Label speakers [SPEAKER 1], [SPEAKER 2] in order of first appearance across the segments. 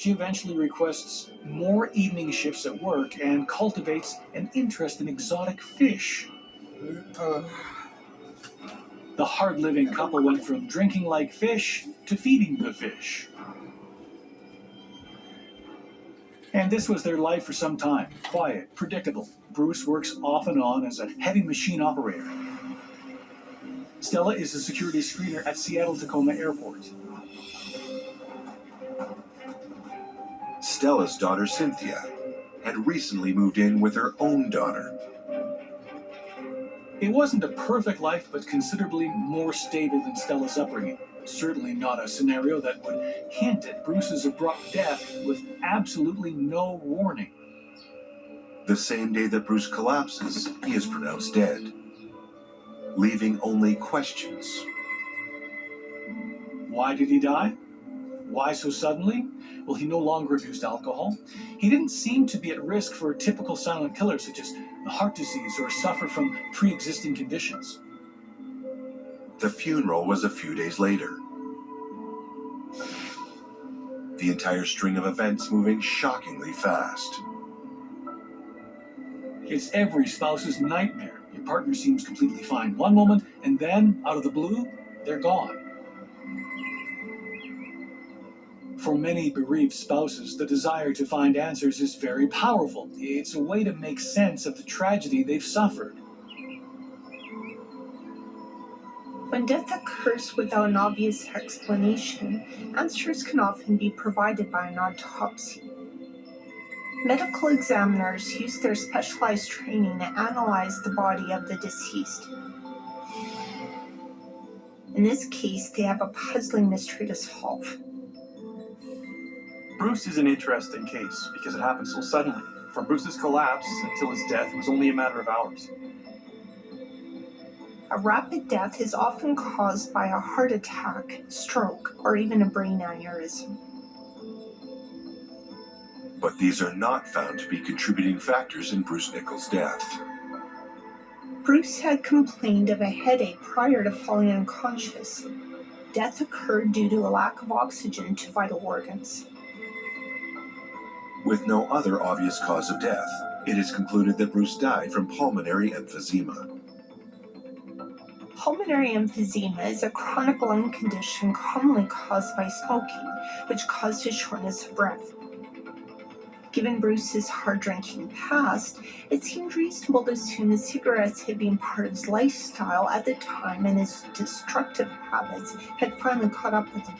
[SPEAKER 1] She eventually requests more evening shifts at work and cultivates an interest in exotic fish. The hard-living couple went from drinking like fish to feeding the fish. And this was their life for some time. Quiet, predictable. Bruce works off and on as a heavy machine operator. Stella is a security screener at Seattle-Tacoma Airport.
[SPEAKER 2] Stella's daughter, Cynthia, had recently moved in with her own daughter.
[SPEAKER 1] It wasn't a perfect life, but considerably more stable than Stella's upbringing. Certainly not a scenario that would hint at Bruce's abrupt death with absolutely no warning.
[SPEAKER 2] The same day that Bruce collapses, he is pronounced dead, leaving only questions.
[SPEAKER 1] Why did he die? Why so suddenly? Well, he no longer abused alcohol. He didn't seem to be at risk for typical silent killers such as heart disease or suffer from pre-existing conditions.
[SPEAKER 2] The funeral was a few days later. The entire string of events moving shockingly fast.
[SPEAKER 1] It's every spouse's nightmare. Your partner seems completely fine one moment, and then, out of the blue, they're gone. For many bereaved spouses, the desire to find answers is very powerful. It's a way to make sense of the tragedy they've suffered.
[SPEAKER 3] When death occurs without an obvious explanation, answers can often be provided by an autopsy. Medical examiners use their specialized training to analyze the body of the deceased. In this case, they have a puzzling mystery to solve.
[SPEAKER 4] Bruce is an interesting case because it happened so suddenly. From Bruce's collapse until his death was only a matter of hours.
[SPEAKER 3] A rapid death is often caused by a heart attack, stroke, or even a brain aneurysm.
[SPEAKER 2] But these are not found to be contributing factors in Bruce Nichols' death.
[SPEAKER 3] Bruce had complained of a headache prior to falling unconscious. Death occurred due to a lack of oxygen to vital organs.
[SPEAKER 2] With no other obvious cause of death, it is concluded that Bruce died from pulmonary emphysema.
[SPEAKER 3] Pulmonary emphysema is a chronic lung condition commonly caused by smoking, which caused a shortness of breath. Given Bruce's hard-drinking past, it seemed reasonable to assume that cigarettes had been part of his lifestyle at the time and his destructive habits had finally caught up with him.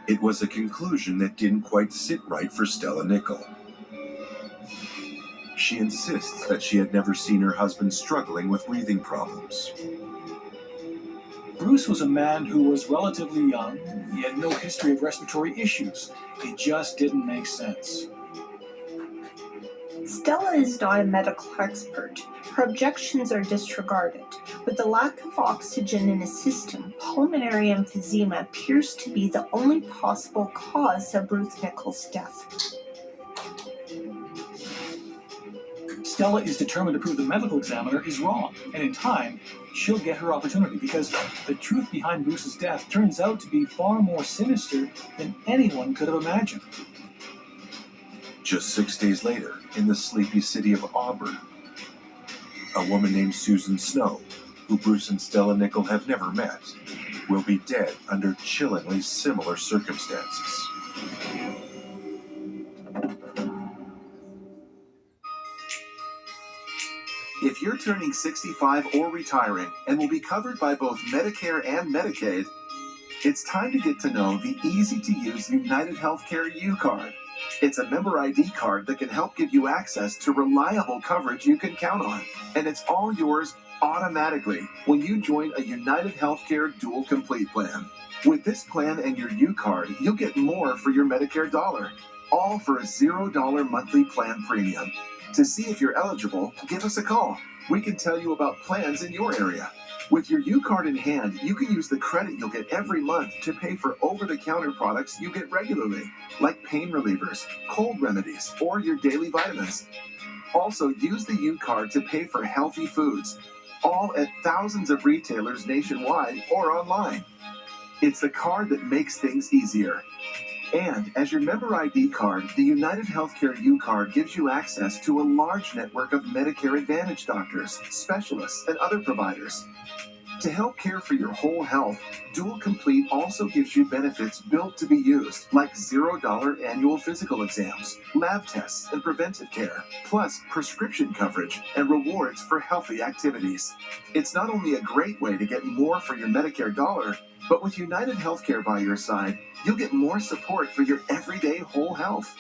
[SPEAKER 2] It was a conclusion that didn't quite sit right for Stella Nichol. She insists that she had never seen her husband struggling with breathing problems.
[SPEAKER 1] Bruce was a man who was relatively young. He had no history of respiratory issues. It just didn't make sense.
[SPEAKER 3] Stella is not a medical expert. Her objections are disregarded. With the lack of oxygen in his system, pulmonary emphysema appears to be the only possible cause of Bruce Nichols' death.
[SPEAKER 1] Stella is determined to prove the medical examiner is wrong, and in time, she'll get her opportunity because the truth behind Bruce's death turns out to be far more sinister than anyone could have imagined.
[SPEAKER 2] Just 6 days later, in the sleepy city of Auburn, a woman named Susan Snow, who Bruce and Stella Nichol have never met, will be dead under chillingly similar circumstances.
[SPEAKER 5] If you're turning 65 or retiring and will be covered by both Medicare and Medicaid, it's time to get to know the easy-to-use United Healthcare U-Card. It's a member ID card that can help give you access to reliable coverage you can count on. And it's all yours automatically when you join a United Healthcare Dual Complete plan. With this plan and your U-Card, you'll get more for your Medicare dollar, all for a $0 monthly plan premium. To see if you're eligible, give us a call. We can tell you about plans in your area. With your U-Card in hand, you can use the credit you'll get every month to pay for over-the-counter products you get regularly, like pain relievers, cold remedies, or your daily vitamins. Also, use the U-Card to pay for healthy foods, all at thousands of retailers nationwide or online. It's the card that makes things easier. And as your member ID card, the United Healthcare U card gives you access to a large network of Medicare Advantage doctors, specialists, and other providers. To help care for your whole health, Dual Complete also gives you benefits built to be used, like $0 annual physical exams, lab tests, and preventive care, plus prescription coverage and rewards for healthy activities. It's not only a great way to get more for your Medicare dollar, but with United Healthcare by your side, you'll get more support for your everyday whole health.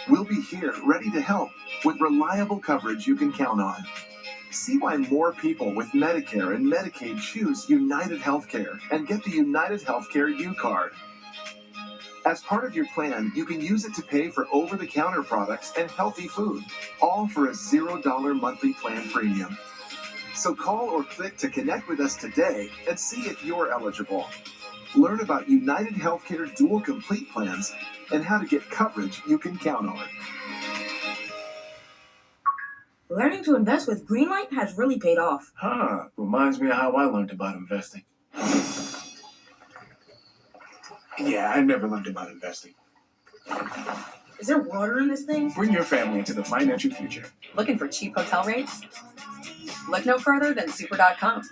[SPEAKER 5] We'll be here ready to help with reliable coverage you can count on. See why more people with Medicare and Medicaid choose United Healthcare and get the United Healthcare U card. As part of your plan, you can use it to pay for over-the-counter products and healthy food, all for a $0 monthly plan premium. So call or click to connect with us today and see if you're eligible. Learn about United Healthcare Dual Complete plans and how to get coverage you can count on.
[SPEAKER 6] Learning to invest with Greenlight has really paid off.
[SPEAKER 7] Reminds me of how I learned about investing. Yeah, I never learned about investing.
[SPEAKER 6] Is there water in this thing?
[SPEAKER 7] Bring your family into the financial future.
[SPEAKER 8] Looking for cheap hotel rates? Look no further than Super.com.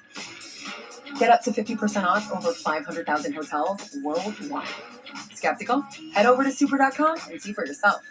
[SPEAKER 8] Get up to 50% off over 500,000 hotels worldwide. Skeptical? Head over to Super.com and see for yourself.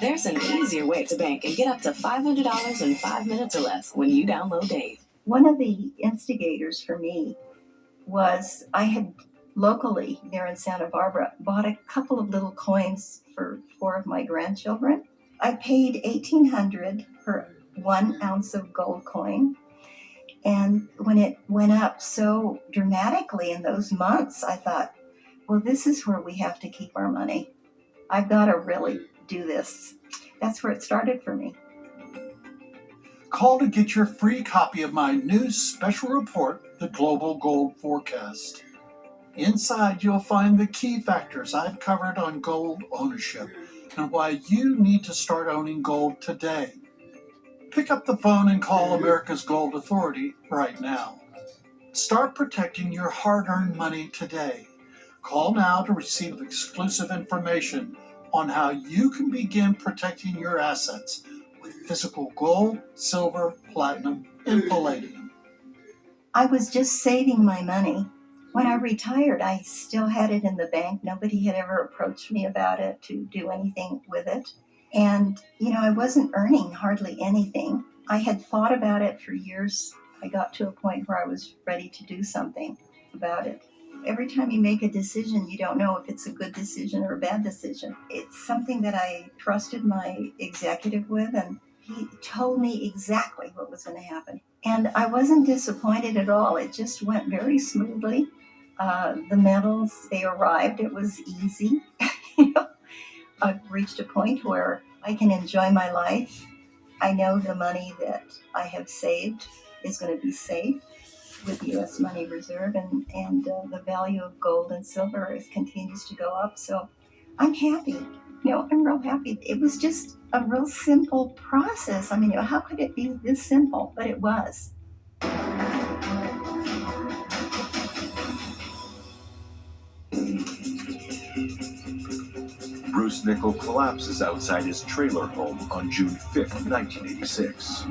[SPEAKER 9] There's an easier way to bank and get up to $500 in 5 minutes or less when you download Dave.
[SPEAKER 3] One of the instigators for me was I had locally there in Santa Barbara bought a couple of little coins for 4 of my grandchildren. I paid $1,800 for 1 ounce of gold coin. And when it went up so dramatically in those months, I thought, well, this is where we have to keep our money. I've got to really do this. That's where it started for me.
[SPEAKER 1] Call to get your free copy of my new special report, The Global Gold Forecast. Inside, you'll find the key factors I've covered on gold ownership and why you need to start owning gold today. Pick up the phone and call America's Gold Authority right now. Start protecting your hard-earned money today. Call now to receive exclusive information on how you can begin protecting your assets with physical gold, silver, platinum, and palladium.
[SPEAKER 3] I was just saving my money. When I retired, I still had it in the bank. Nobody had ever approached me about it to do anything with it. And, I wasn't earning hardly anything. I had thought about it for years. I got to a point where I was ready to do something about it. Every time you make a decision, you don't know if it's a good decision or a bad decision. It's something that I trusted my executive with, and he told me exactly what was going to happen. And I wasn't disappointed at all. It just went very smoothly. The metals, they arrived. It was easy. I've reached a point where I can enjoy my life. I know the money that I have saved is going to be safe with U.S. money reserve, and the value of gold and silver continues to go up. So I'm happy. I'm real happy. It was just a real simple process. I mean, how could it be this simple? But it was.
[SPEAKER 2] Bruce Nickell collapses outside his trailer home on June 5th, 1986.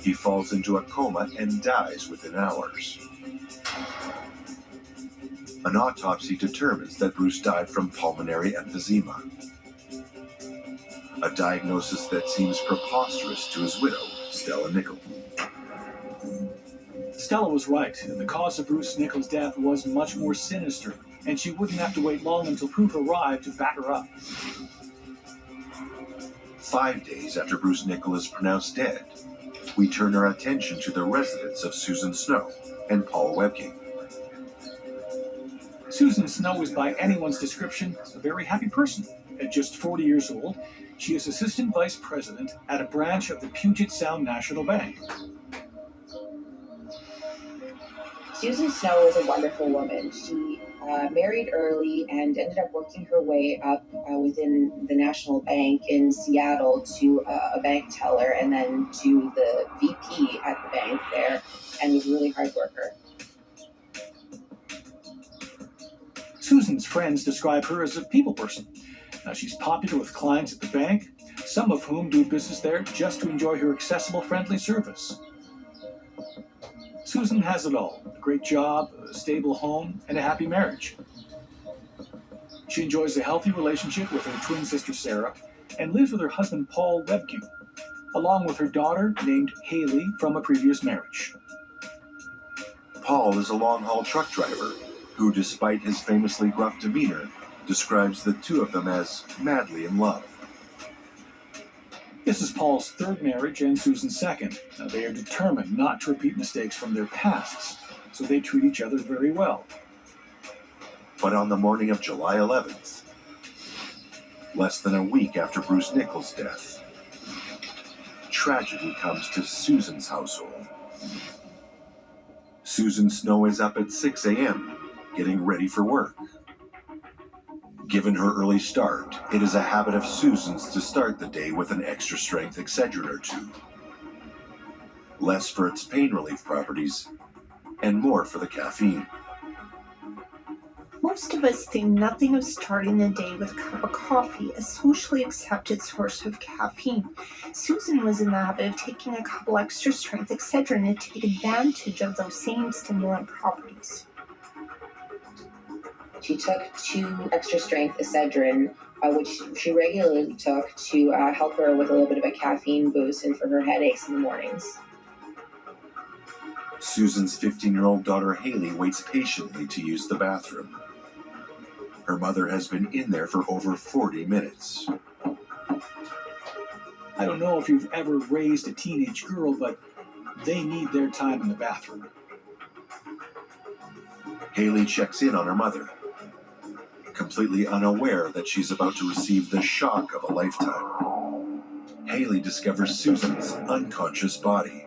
[SPEAKER 2] He falls into a coma and dies within hours. An autopsy determines that Bruce died from pulmonary emphysema, a diagnosis that seems preposterous to his widow, Stella Nickell.
[SPEAKER 1] Stella was right. The cause of Bruce Nickell's death was much more sinister, and she wouldn't have to wait long until proof arrived to back her up.
[SPEAKER 2] 5 days after Bruce Nickell is pronounced dead, we turn our attention to the residence of Susan Snow and Paul Webking.
[SPEAKER 1] Susan Snow is, by anyone's description, a very happy person. At just 40 years old, She is assistant vice president at a branch of the Puget Sound National Bank.
[SPEAKER 10] Susan Snow is a wonderful woman. She married early and ended up working her way up within the National Bank in Seattle to a bank teller and then to the VP at the bank there, and was a really hard worker.
[SPEAKER 1] Susan's friends describe her as a people person. Now, she's popular with clients at the bank, some of whom do business there just to enjoy her accessible, friendly service. Susan has it all: a great job, a stable home, and a happy marriage. She enjoys a healthy relationship with her twin sister Sarah and lives with her husband Paul Webke, along with her daughter named Haley from a previous marriage.
[SPEAKER 2] Paul is a long-haul truck driver who, despite his famously gruff demeanor, describes the two of them as madly in love.
[SPEAKER 1] This is Paul's third marriage and Susan's second. Now, they are determined not to repeat mistakes from their pasts, so they treat each other very well.
[SPEAKER 2] But on the morning of July 11th, less than a week after Bruce Nichols' death, tragedy comes to Susan's household. Susan Snow is up at 6 a.m., getting ready for work. Given her early start, it is a habit of Susan's to start the day with an extra-strength Excedrin or two. Less for its pain relief properties, and more for the caffeine.
[SPEAKER 3] Most of us think nothing of starting the day with a cup of coffee, a socially accepted source of caffeine. Susan was in the habit of taking a couple extra strength Excedrin to take advantage of those same stimulant properties.
[SPEAKER 10] She took 2 extra strength Excedrin, which she regularly took to help her with a little bit of a caffeine boost and for her headaches in the mornings.
[SPEAKER 2] Susan's 15-year-old daughter Haley waits patiently to use the bathroom. Her mother has been in there for over 40 minutes.
[SPEAKER 1] I don't know if you've ever raised a teenage girl, but they need their time in the bathroom.
[SPEAKER 2] Haley checks in on her mother, completely unaware that she's about to receive the shock of a lifetime. Haley discovers Susan's unconscious body.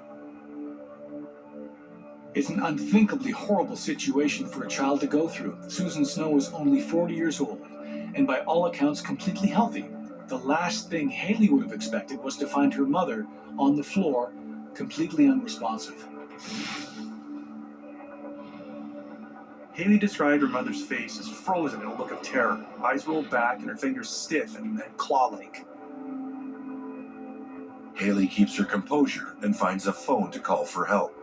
[SPEAKER 1] It's an unthinkably horrible situation for a child to go through. Susan Snow is only 40 years old, and by all accounts completely healthy. The last thing Haley would have expected was to find her mother on the floor, completely unresponsive.
[SPEAKER 4] Haley described her mother's face as frozen in a look of terror, eyes rolled back and her fingers stiff and claw-like.
[SPEAKER 2] Haley keeps her composure and finds a phone to call for help.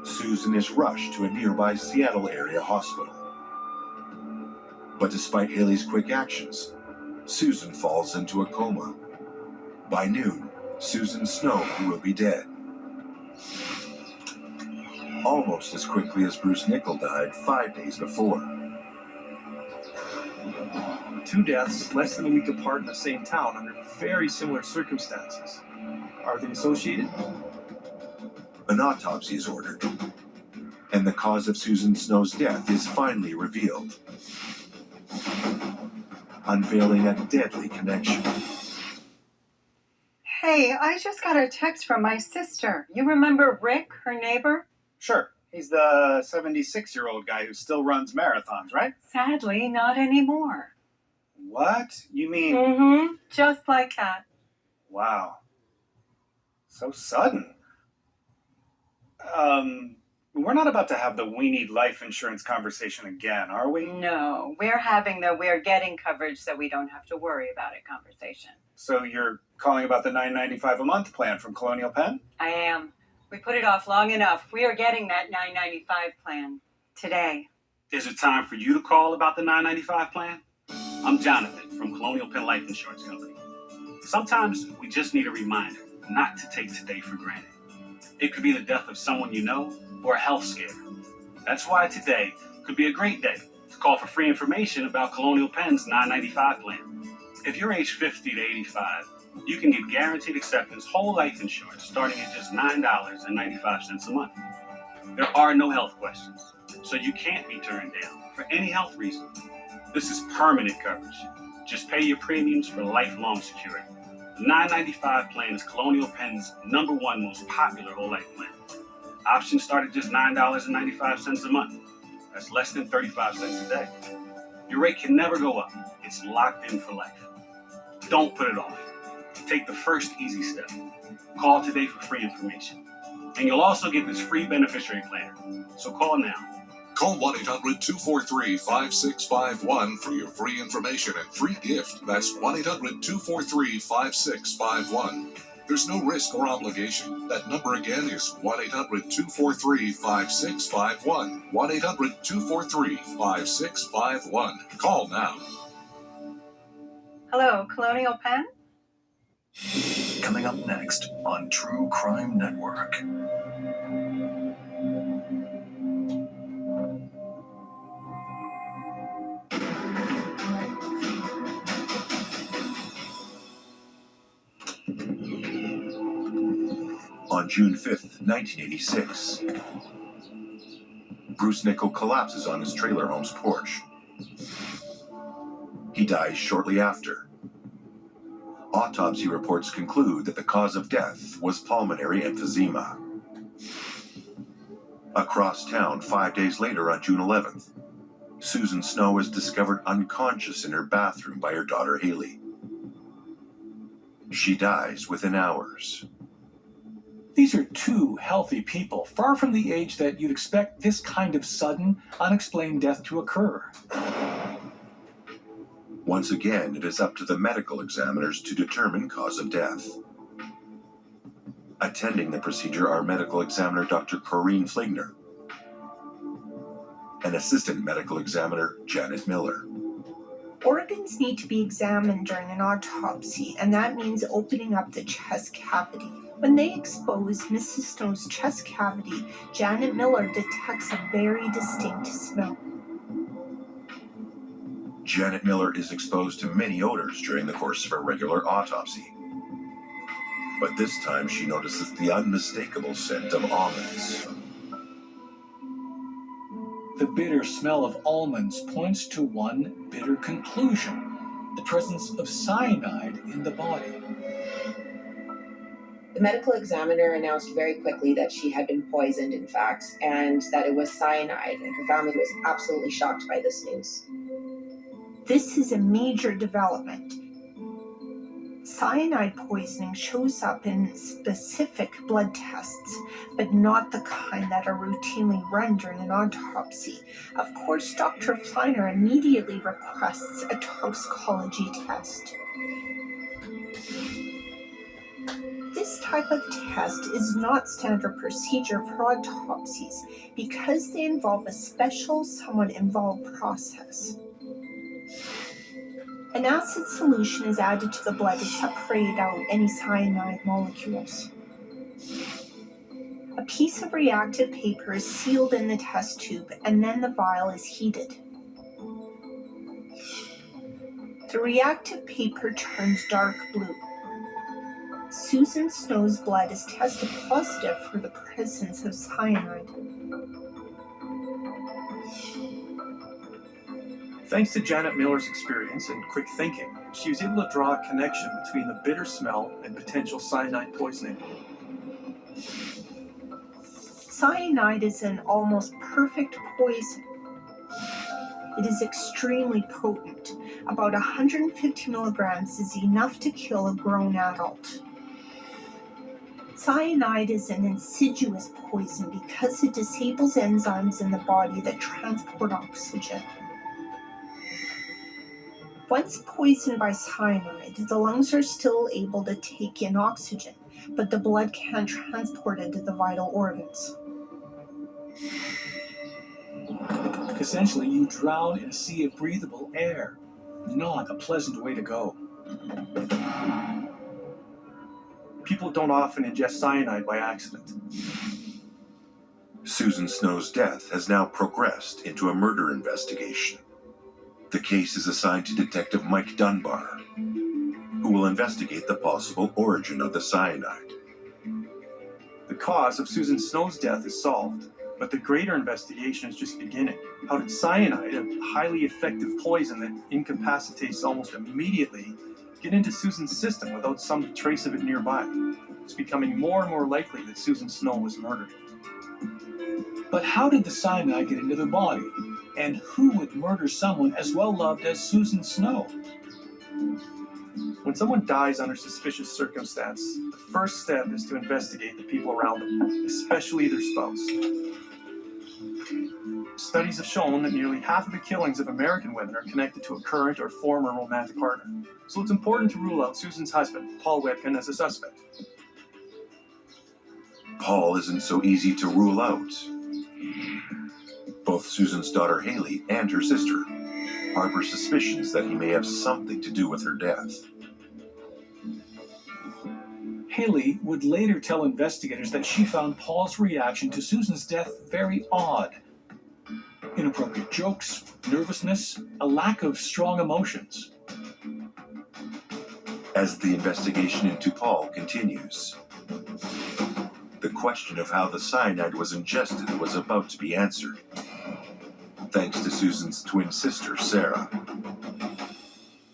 [SPEAKER 2] Susan is rushed to a nearby Seattle area hospital. But despite Haley's quick actions, Susan falls into a coma. By noon, Susan Snow will be dead. Almost as quickly as Bruce Nichols died 5 days before.
[SPEAKER 4] 2 deaths less than a week apart in the same town under very similar circumstances. Are they associated?
[SPEAKER 2] An autopsy is ordered, and the cause of Susan Snow's death is finally revealed, unveiling a deadly connection.
[SPEAKER 11] Hey, I just got a text from my sister. You remember Rick, her neighbor?
[SPEAKER 12] Sure. He's the 76-year-old guy who still runs marathons, right?
[SPEAKER 11] Sadly, not anymore.
[SPEAKER 12] What? You mean...
[SPEAKER 11] Mm-hmm. Just like that.
[SPEAKER 12] Wow. So sudden. We're not about to have the we need life insurance conversation again, are we?
[SPEAKER 11] No, we're having the we're getting coverage so we don't have to worry about it conversation.
[SPEAKER 12] So you're calling about the $9.95 a month plan from Colonial Penn?
[SPEAKER 11] I am. We put it off long enough. We are getting that $9.95 plan today.
[SPEAKER 13] Is it time for you to call about the $9.95 plan? I'm Jonathan from Colonial Penn Life Insurance Company. Sometimes we just need a reminder not to take today for granted. It could be the death of someone you know or a health scare. That's why today could be a great day to call for free information about Colonial Penn's $9.95 plan. If you're age 50 to 85, you can get guaranteed acceptance whole life insurance starting at just $9.95 a month. There are no health questions, so you can't be turned down for any health reason. This is permanent coverage. Just pay your premiums for lifelong security. The 995 plan is Colonial Penn's #1 most popular whole life plan. Options start at just $9.95 a month. That's less than 35 cents a day. Your rate can never go up. It's locked in for life. Don't put it off. Take the first easy step. Call today for free information. And you'll also get this free beneficiary planner. So call now.
[SPEAKER 14] Call 1-800-243-5651 for your free information and free gift. That's 1-800-243-5651. There's no risk or obligation. That number again is 1-800-243-5651. 1-800-243-5651. Call now.
[SPEAKER 11] Hello, Colonial Penn?
[SPEAKER 15] Coming up next on True Crime Network.
[SPEAKER 2] On June 5th, 1986, Bruce Nickell collapses on his trailer home's porch. He dies shortly after. Autopsy reports conclude that the cause of death was pulmonary emphysema. Across town, 5 days later on June 11th, Susan Snow is discovered unconscious in her bathroom by her daughter Haley. She dies within hours.
[SPEAKER 1] These are two healthy people, far from the age that you'd expect this kind of sudden, unexplained death to occur.
[SPEAKER 2] Once again, it is up to the medical examiners to determine cause of death. Attending the procedure are medical examiner Dr. Corinne Fligner and assistant medical examiner Janet Miller.
[SPEAKER 3] Organs need to be examined during an autopsy, and that means opening up the chest cavity. When they expose Mrs. Snow's chest cavity, Janet Miller detects a very distinct smell.
[SPEAKER 2] Janet Miller is exposed to many odors during the course of her regular autopsy. But this time she notices the unmistakable scent of almonds.
[SPEAKER 1] The bitter smell of almonds points to one bitter conclusion: the presence of cyanide in the body.
[SPEAKER 10] The medical examiner announced very quickly that she had been poisoned, in fact, and that it was cyanide, and her family was absolutely shocked by this news.
[SPEAKER 3] This is a major development. Cyanide poisoning shows up in specific blood tests, but not the kind that are routinely run during an autopsy. Of course, Dr. Fligner immediately requests a toxicology test. This type of test is not standard procedure for autopsies because they involve a special, somewhat involved process. An acid solution is added to the blood to separate out any cyanide molecules. A piece of reactive paper is sealed in the test tube, and then the vial is heated. The reactive paper turns dark blue. Susan Snow's blood is tested positive for the presence of cyanide.
[SPEAKER 4] Thanks to Janet Miller's experience and quick thinking, she was able to draw a connection between the bitter smell and potential cyanide poisoning.
[SPEAKER 3] Cyanide is an almost perfect poison. It is extremely potent. About 150 milligrams is enough to kill a grown adult. Cyanide is an insidious poison because it disables enzymes in the body that transport oxygen. Once poisoned by cyanide, the lungs are still able to take in oxygen, but the blood can't transport it to the vital organs.
[SPEAKER 1] Essentially, you drown in a sea of breathable air. Not a pleasant way to go.
[SPEAKER 4] People don't often ingest cyanide by accident.
[SPEAKER 2] Susan Snow's death has now progressed into a murder investigation. The case is assigned to Detective Mike Dunbar, who will investigate the possible origin of the cyanide.
[SPEAKER 4] The cause of Susan Snow's death is solved, But the greater investigation is just beginning. How did cyanide, a highly effective poison that incapacitates almost immediately, get into Susan's system without some trace of it nearby? It's becoming more and more likely that Susan Snow was murdered.
[SPEAKER 1] But how did the cyanide get into their body? And who would murder someone as well loved as Susan Snow?
[SPEAKER 4] When someone dies under suspicious circumstance, the first step is to investigate the people around them, especially their spouse. Studies have shown that nearly half of the killings of American women are connected to a current or former romantic partner. So it's important to rule out Susan's husband, Paul Webkin, as a suspect.
[SPEAKER 2] Paul isn't so easy to rule out. Both Susan's daughter Haley and her sister harbor suspicions that he may have something to do with her death.
[SPEAKER 1] Haley would later tell investigators that she found Paul's reaction to Susan's death very odd. Inappropriate jokes, nervousness, a lack of strong emotions.
[SPEAKER 2] As the investigation into Paul continues, the question of how the cyanide was ingested was about to be answered, thanks to Susan's twin sister, Sarah.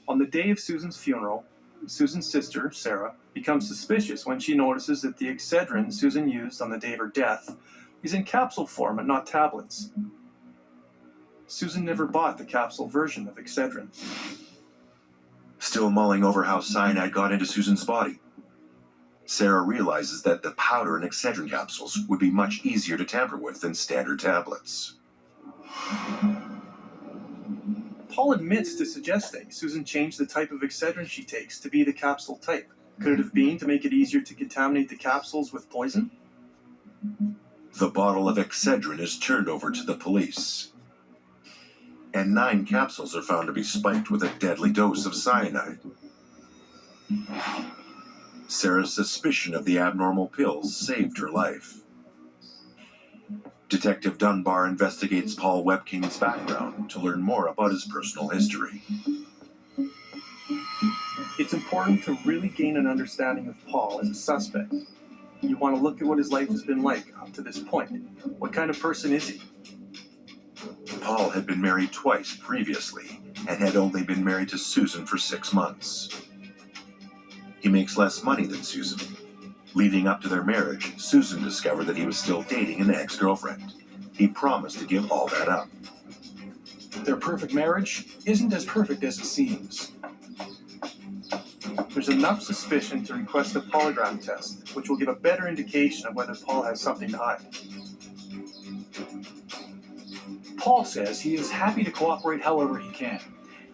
[SPEAKER 4] On the day of Susan's funeral, Susan's sister, Sarah, becomes suspicious when she notices that the Excedrin Susan used on the day of her death is in capsule form and not tablets. Susan never bought the capsule version of Excedrin.
[SPEAKER 2] Still mulling over how cyanide got into Susan's body, Sarah realizes that the powder in Excedrin capsules would be much easier to tamper with than standard tablets.
[SPEAKER 4] Paul admits to suggesting Susan changed the type of Excedrin she takes to be the capsule type. Could it have been to make it easier to contaminate the capsules with poison?
[SPEAKER 2] The bottle of Excedrin is turned over to the police, and 9 capsules are found to be spiked with a deadly dose of cyanide. Sarah's suspicion of the abnormal pills saved her life. Detective Dunbar investigates Paul Webking's background to learn more about his personal history.
[SPEAKER 4] It's important to really gain an understanding of Paul as a suspect. You want to look at what his life has been like up to this point. What kind of person is he?
[SPEAKER 2] Paul had been married twice previously and had only been married to Susan for 6 months. He makes less money than Susan. Leading up to their marriage, Susan discovered that he was still dating an ex-girlfriend. He promised to give all that up.
[SPEAKER 1] Their perfect marriage isn't as perfect as it seems.
[SPEAKER 4] There's enough suspicion to request a polygraph test, which will give a better indication of whether Paul has something to hide.
[SPEAKER 1] Paul says he is happy to cooperate however he can.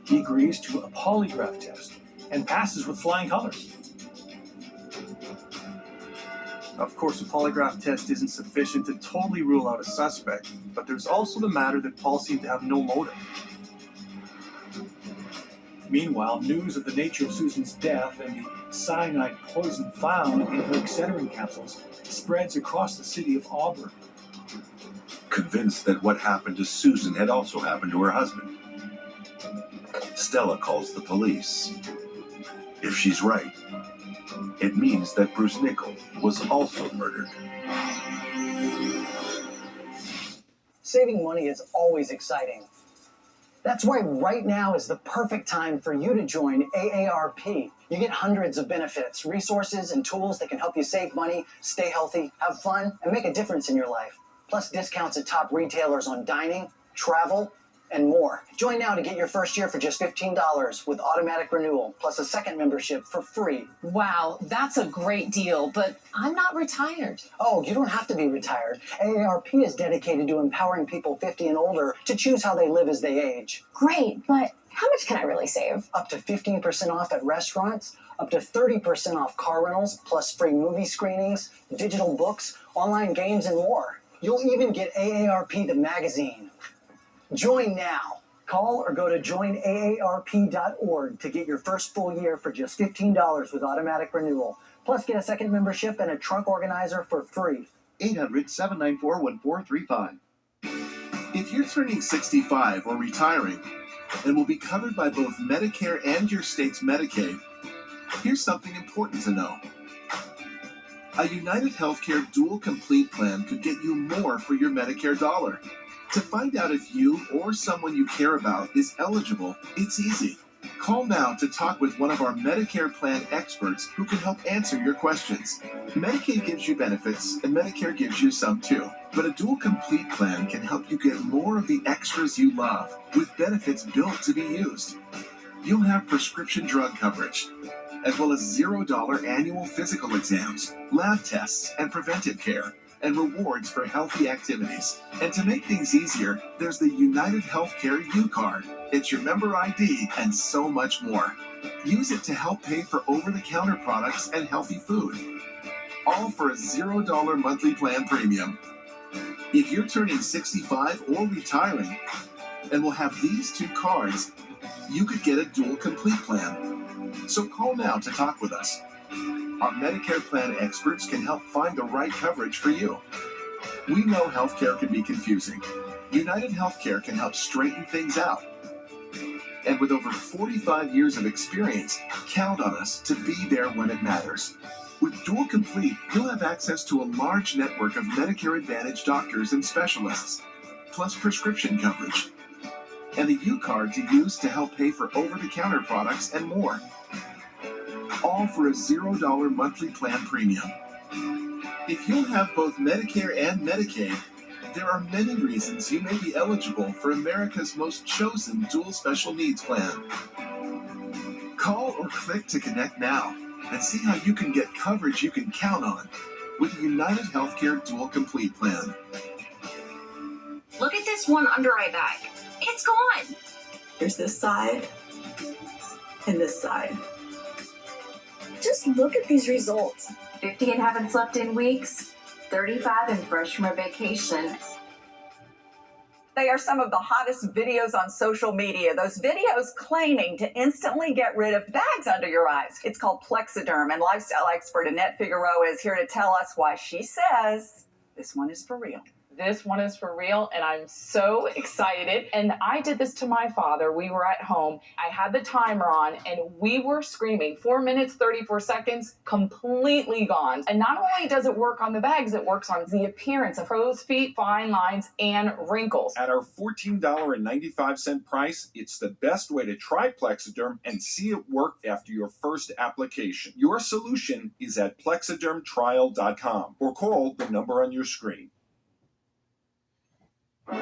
[SPEAKER 1] He agrees to a polygraph test and passes with flying colors.
[SPEAKER 4] Of course, a polygraph test isn't sufficient to totally rule out a suspect, but there's also the matter that Paul seemed to have no motive.
[SPEAKER 1] Meanwhile, news of the nature of Susan's death and the cyanide poison found in her Excedrin capsules spreads across the city of Auburn.
[SPEAKER 2] Convinced that what happened to Susan had also happened to her husband, Stella calls the police. If she's right, it means that Bruce Nichol was also murdered.
[SPEAKER 16] Saving money is always exciting. That's why right now is the perfect time for you to join AARP. You get hundreds of benefits, resources, and tools that can help you save money, stay healthy, have fun, and make a difference in your life. Plus discounts at top retailers on dining, travel, and more. Join now to get your first year for just $15 with automatic renewal, plus a second membership for free.
[SPEAKER 9] Wow, that's a great deal, but I'm not retired.
[SPEAKER 16] Oh, you don't have to be retired. AARP is dedicated to empowering people 50 and older to choose how they live as they age.
[SPEAKER 17] Great, but how much can I really save?
[SPEAKER 16] Up to 15% off at restaurants, up to 30% off car rentals, plus free movie screenings, digital books, online games, and more. You'll even get AARP the magazine. Join now. Call or go to joinaarp.org to get your first full year for just $15 with automatic renewal. Plus, get a second membership and a trunk organizer for free.
[SPEAKER 5] 800-794-1435. If you're turning 65 or retiring and will be covered by both Medicare and your state's Medicaid, here's something important to know. A United Healthcare Dual Complete plan could get you more for your Medicare dollar. To find out if you or someone you care about is eligible, it's easy. Call now to talk with one of our Medicare plan experts who can help answer your questions. Medicaid gives you benefits, and Medicare gives you some too. But a Dual Complete plan can help you get more of the extras you love, with benefits built to be used. You'll have prescription drug coverage, as well as $0 annual physical exams, lab tests, and preventive care, and rewards for healthy activities. And to make things easier, there's the United Healthcare U-Card. It's your member ID and so much more. Use it to help pay for over-the-counter products and healthy food. All for a $0 monthly plan premium. If you're turning 65 or retiring and will have these two cards, you could get a Dual Complete plan. So call now to talk with us. Our Medicare plan experts can help find the right coverage for you. We know healthcare can be confusing. United Healthcare can help straighten things out. And with over 45 years of experience, count on us to be there when it matters. With Dual Complete, you'll have access to a large network of Medicare Advantage doctors and specialists, plus prescription coverage, and a U-Card to use to help pay for over-the-counter products and more. All for a $0 monthly plan premium. If you'll have both Medicare and Medicaid, there are many reasons you may be eligible for America's most chosen dual special needs plan. Call or click to connect now and see how you can get coverage you can count on with a United Healthcare Dual Complete plan.
[SPEAKER 18] Look at this one under eye bag. It's gone.
[SPEAKER 19] There's this side and this side. Just look at these results.
[SPEAKER 17] 50 and haven't slept in weeks. 35 and fresh from a vacation.
[SPEAKER 20] They are some of the hottest videos on social media. Those videos claiming to instantly get rid of bags under your eyes. It's called Plexiderm, and lifestyle expert Annette Figueroa is here to tell us why she says this one is for real.
[SPEAKER 21] This one is for real, and I'm so excited. And I did this to my father. We were at home. I had the timer on, and we were screaming. 4 minutes, 34 seconds, completely gone. And not only does it work on the bags, it works on the appearance of crow's feet, fine lines, and wrinkles.
[SPEAKER 22] At our $14.95 price, it's the best way to try Plexiderm and see it work after your first application. Your solution is at plexidermtrial.com or call the number on your screen.
[SPEAKER 2] On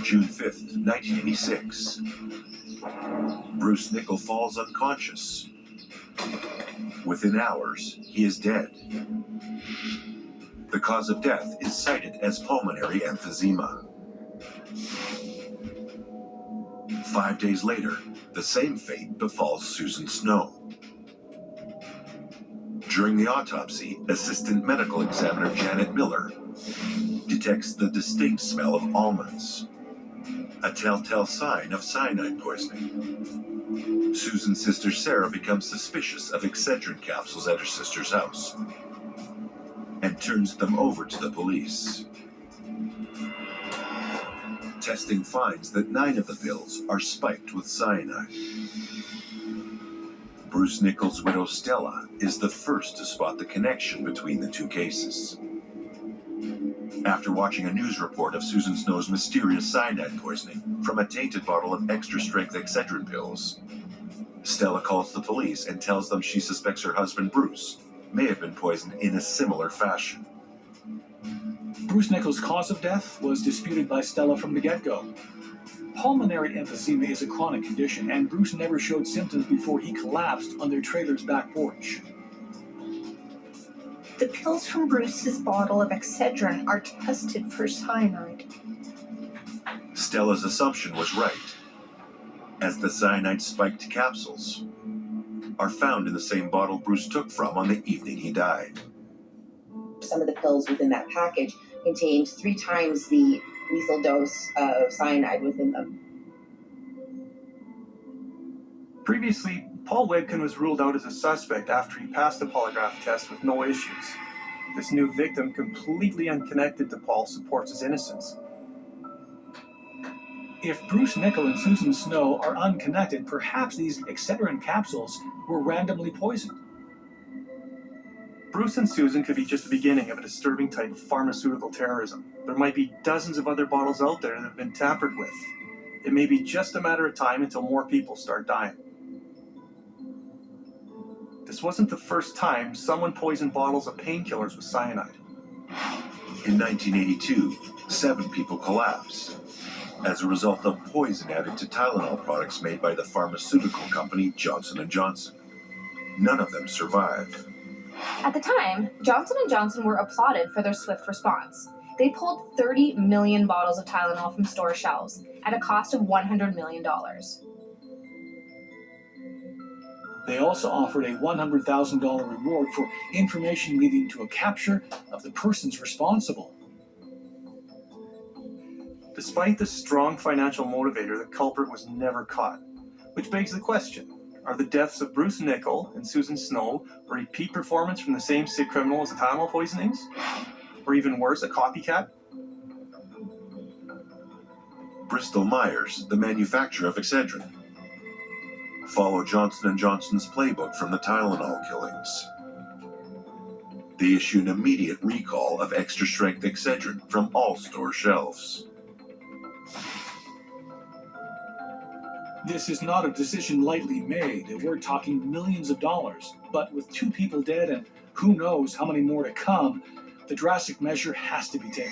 [SPEAKER 2] June 5th, 1986, Bruce Nickell falls unconscious. Within hours, he is dead. The cause of death is cited as pulmonary emphysema. 5 days later, the same fate befalls Susan Snow. During the autopsy, Assistant Medical Examiner Janet Miller detects the distinct smell of almonds, a telltale sign of cyanide poisoning. Susan's sister Sarah becomes suspicious of Excedrin capsules at her sister's house and turns them over to the police. Testing finds that 9 of the pills are spiked with cyanide. Bruce Nickell's widow Stella is the first to spot the connection between the two cases. After watching a news report of Susan Snow's mysterious cyanide poisoning from a tainted bottle of extra-strength Excedrin pills, Stella calls the police and tells them she suspects her husband Bruce may have been poisoned in a similar fashion.
[SPEAKER 1] Bruce Nickell's cause of death was disputed by Stella from the get-go. Pulmonary emphysema is a chronic condition, and Bruce never showed symptoms before he collapsed on their trailer's back porch.
[SPEAKER 3] The pills from Bruce's bottle of Excedrin are tested for cyanide.
[SPEAKER 2] Stella's assumption was right, as the cyanide-spiked capsules are found in the same bottle Bruce took from on the evening he died.
[SPEAKER 10] Some of the pills within that package contained 3 times the lethal dose of cyanide within them.
[SPEAKER 4] Previously, Paul Webkin was ruled out as a suspect after he passed the polygraph test with no issues. This new victim, completely unconnected to Paul, supports his innocence.
[SPEAKER 1] If Bruce Nichol and Susan Snow are unconnected, perhaps these Excedrin capsules were randomly poisoned.
[SPEAKER 4] Bruce and Susan could be just the beginning of a disturbing type of pharmaceutical terrorism. There might be dozens of other bottles out there that have been tampered with. It may be just a matter of time until more people start dying. This wasn't the first time someone poisoned bottles of painkillers with cyanide.
[SPEAKER 2] In 1982, 7 people collapsed as a result of poison added to Tylenol products made by the pharmaceutical company Johnson & Johnson. None of them survived.
[SPEAKER 6] At the time, Johnson & Johnson were applauded for their swift response. They pulled 30 million bottles of Tylenol from store shelves at a cost of $100 million.
[SPEAKER 1] They also offered a $100,000 reward for information leading to a capture of the persons responsible.
[SPEAKER 4] Despite the strong financial motivator, the culprit was never caught. Which begs the question, are the deaths of Bruce Nichol and Susan Snow a repeat performance from the same sick criminal as the Tylenol poisonings? Or even worse, a copycat?
[SPEAKER 2] Bristol Myers, the manufacturer of Excedrin, follow Johnson & Johnson's playbook from the Tylenol killings. They issue an immediate recall of extra-strength Excedrin from all store shelves.
[SPEAKER 1] This is not a decision lightly made. We're talking millions of dollars. But with 2 people dead and who knows how many more to come, the drastic measure has to be taken.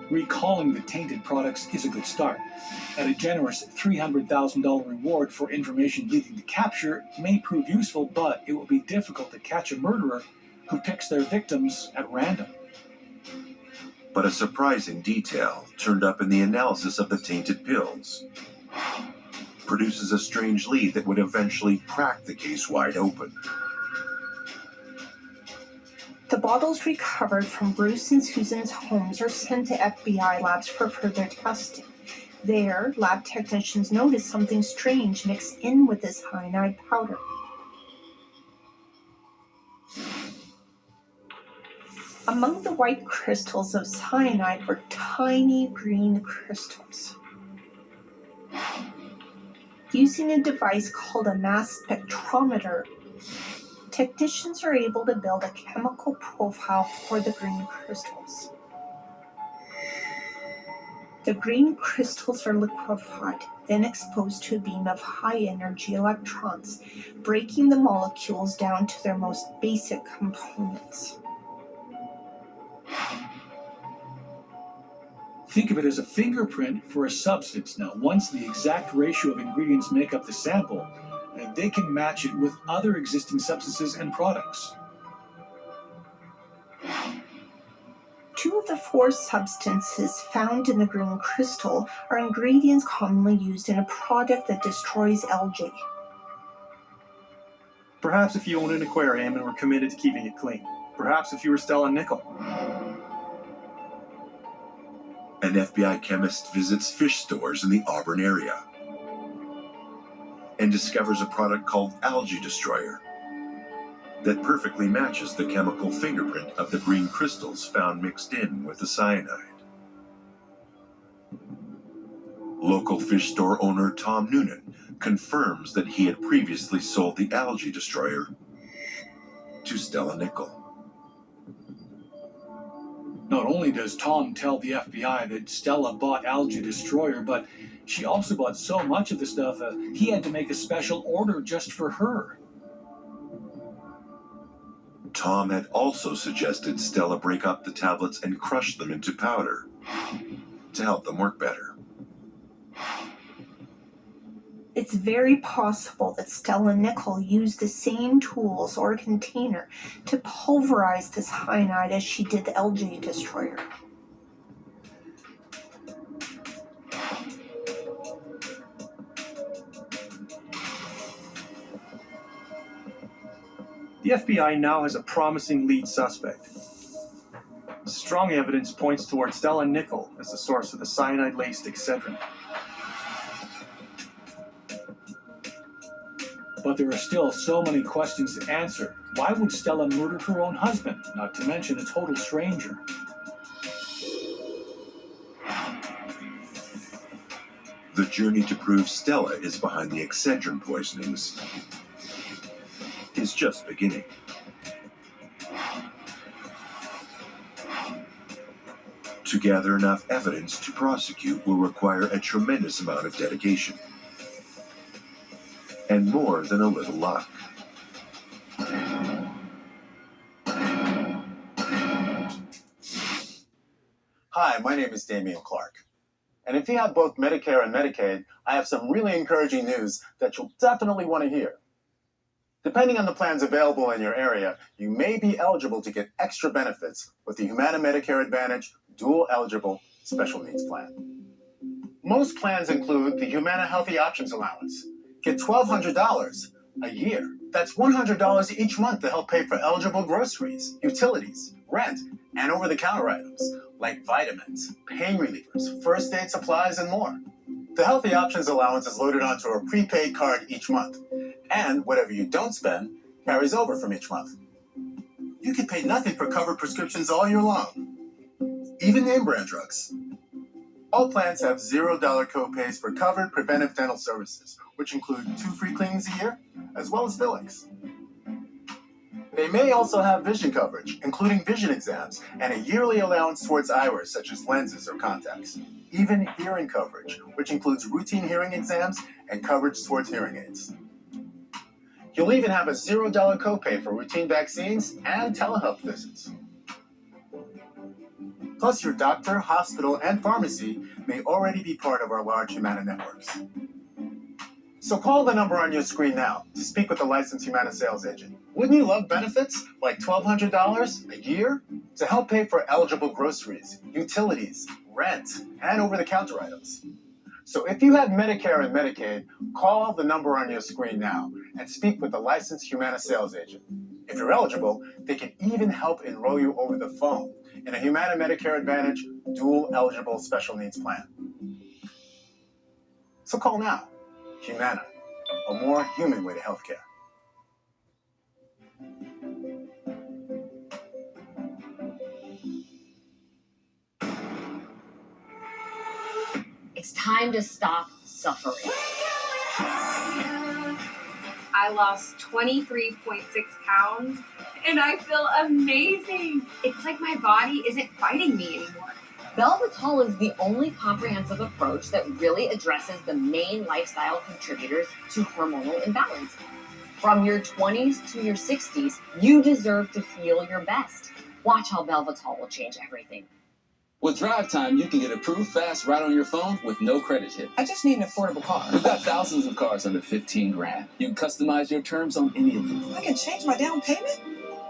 [SPEAKER 1] Recalling the tainted products is a good start. At a generous $300,000 reward for information leading to capture may prove useful, but it will be difficult to catch a murderer who picks their victims at random.
[SPEAKER 2] But a surprising detail turned up in the analysis of the tainted pills produces a strange lead that would eventually crack the case wide open.
[SPEAKER 3] The bottles recovered from Bruce and Susan's homes are sent to FBI labs for further testing. There, lab technicians notice something strange mixed in with this cyanide powder. Among the white crystals of cyanide were tiny green crystals. Using a device called a mass spectrometer, technicians are able to build a chemical profile for the green crystals. The green crystals are liquefied, then exposed to a beam of high-energy electrons, breaking the molecules down to their most basic components.
[SPEAKER 1] Think of it as a fingerprint for a substance. Now, once the exact ratio of ingredients make up the sample, they can match it with other existing substances and products.
[SPEAKER 3] 2 of the 4 substances found in the green crystal are ingredients commonly used in a product that destroys algae.
[SPEAKER 4] Perhaps if you owned an aquarium and were committed to keeping it clean. Perhaps if you were Stella Nichol.
[SPEAKER 2] An FBI chemist visits fish stores in the Auburn area and discovers a product called Algae Destroyer that perfectly matches the chemical fingerprint of the green crystals found mixed in with the cyanide. Local fish store owner Tom Noonan confirms that he had previously sold the Algae Destroyer to Stella Nichol.
[SPEAKER 1] Not only does Tom tell the FBI that Stella bought Algae Destroyer, but she also bought so much of the stuff he had to make a special order just for her.
[SPEAKER 2] Tom had also suggested Stella break up the tablets and crush them into powder to help them work better.
[SPEAKER 3] It's very possible that Stella Nichol used the same tools or container to pulverize the cyanide as she did the Algae Destroyer.
[SPEAKER 4] The FBI now has a promising lead suspect. Strong evidence points towards Stella Nichol as the source of the cyanide-laced Excedrin.
[SPEAKER 1] But there are still so many questions to answer. Why would Stella murder her own husband, not to mention a total stranger?
[SPEAKER 2] The journey to prove Stella is behind the Excedrin poisonings is just beginning. To gather enough evidence to prosecute will require a tremendous amount of dedication. And more than a little luck.
[SPEAKER 7] Hi, my name is Damian Clark. And if you have both Medicare and Medicaid, I have some really encouraging news that you'll definitely want to hear. Depending on the plans available in your area, you may be eligible to get extra benefits with the Humana Medicare Advantage Dual Eligible Special Needs Plan. Most plans include the Humana Healthy Options Allowance. Get $1,200 a year. That's $100 each month to help pay for eligible groceries, utilities, rent, and over-the-counter items like vitamins, pain relievers, first aid supplies, and more. The Healthy Options Allowance is loaded onto a prepaid card each month, and whatever you don't spend carries over from each month. You can pay nothing for covered prescriptions all year long, even name brand drugs. All plans have $0 copays for covered preventive dental services, which include 2 free cleanings a year, as well as fillings. They may also have vision coverage, including vision exams, and a yearly allowance towards eyewear, such as lenses or contacts. Even hearing coverage, which includes routine hearing exams and coverage towards hearing aids. You'll even have a $0 copay for routine vaccines and telehealth visits. Plus, your doctor, hospital, and pharmacy may already be part of our large Humana networks. So call the number on your screen now to speak with a licensed Humana sales agent. Wouldn't you love benefits like $1,200 a year to help pay for eligible groceries, utilities, rent, and over-the-counter items? So if you have Medicare and Medicaid, call the number on your screen now and speak with a licensed Humana sales agent. If you're eligible, they can even help enroll you over the phone in a Humana Medicare Advantage Dual Eligible Special Needs Plan. So call now. Humana, a more human way to healthcare.
[SPEAKER 8] It's time to stop suffering.
[SPEAKER 6] I lost 23.6 pounds and I feel amazing. It's like my body isn't fighting me anymore.
[SPEAKER 8] Belvital is the only comprehensive approach that really addresses the main lifestyle contributors to hormonal imbalance. From your 20s to your 60s, you deserve to feel your best. Watch how Belvital will change everything.
[SPEAKER 23] With Drive Time, you can get approved fast right on your phone with no credit hit.
[SPEAKER 24] I just need an affordable car.
[SPEAKER 23] We've got thousands of cars under 15 grand. You can customize your terms on any of them.
[SPEAKER 24] I can change my down payment?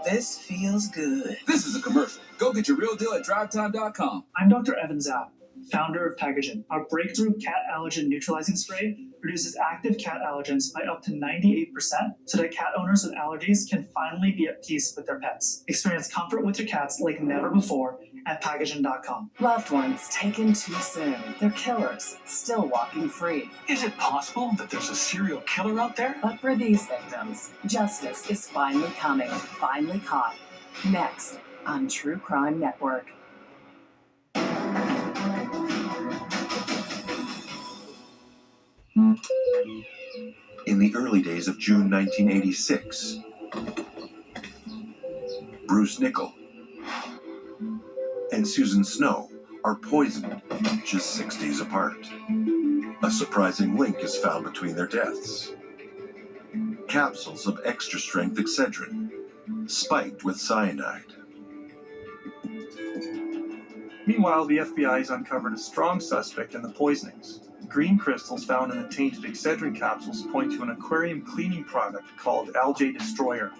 [SPEAKER 24] This feels good.
[SPEAKER 23] This is a commercial. Go get your real deal at drivetime.com.
[SPEAKER 25] I'm Dr. Evan Zapp, founder of Pegagen. Our breakthrough cat allergen neutralizing spray reduces active cat allergens by up to 98% so that cat owners with allergies can finally be at peace with their pets. Experience comfort with your cats like never before at Pegagen.com.
[SPEAKER 26] Loved ones taken too soon. They're killers, still walking free.
[SPEAKER 1] Is it possible that there's a serial killer out there?
[SPEAKER 26] But for these victims, justice is finally coming, finally caught. Next on True Crime Network.
[SPEAKER 2] In the early days of June 1986, Bruce Nichol and Susan Snow are poisoned just 6 days apart. A surprising link is found between their deaths. Capsules of extra-strength Excedrin, spiked with cyanide.
[SPEAKER 4] Meanwhile, the FBI has uncovered a strong suspect in the poisonings. Green crystals found in the tainted Excedrin capsules point to an aquarium cleaning product called Algae Destroyer.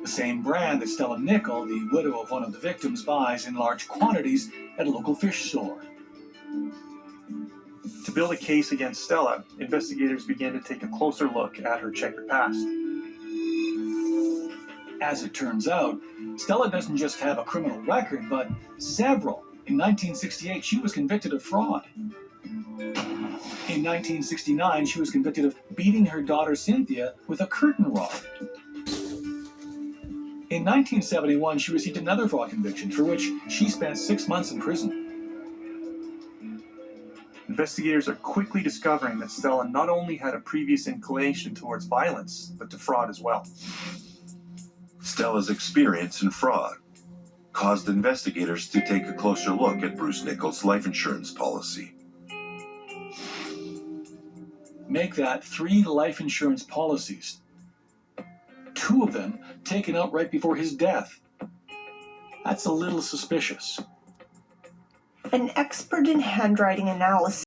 [SPEAKER 1] The same brand that Stella Nichol, the widow of one of the victims, buys in large quantities at a local fish store.
[SPEAKER 4] To build a case against Stella, investigators began to take a closer look at her checkered past.
[SPEAKER 1] As it turns out, Stella doesn't just have a criminal record, but several. In 1968, she was convicted of fraud. In 1969, she was convicted of beating her daughter Cynthia with a curtain rod. In 1971, she received another fraud conviction for which she spent 6 months in prison.
[SPEAKER 4] investigators are quickly discovering that Stella not only had a previous inclination towards violence, but to fraud as well.
[SPEAKER 2] Stella's experience in fraud caused investigators to take a closer look at Bruce Nichols' life insurance policy.
[SPEAKER 1] Make that 3 life insurance policies. 2 of them taken out right before his death. That's a little suspicious.
[SPEAKER 3] An expert in handwriting analysis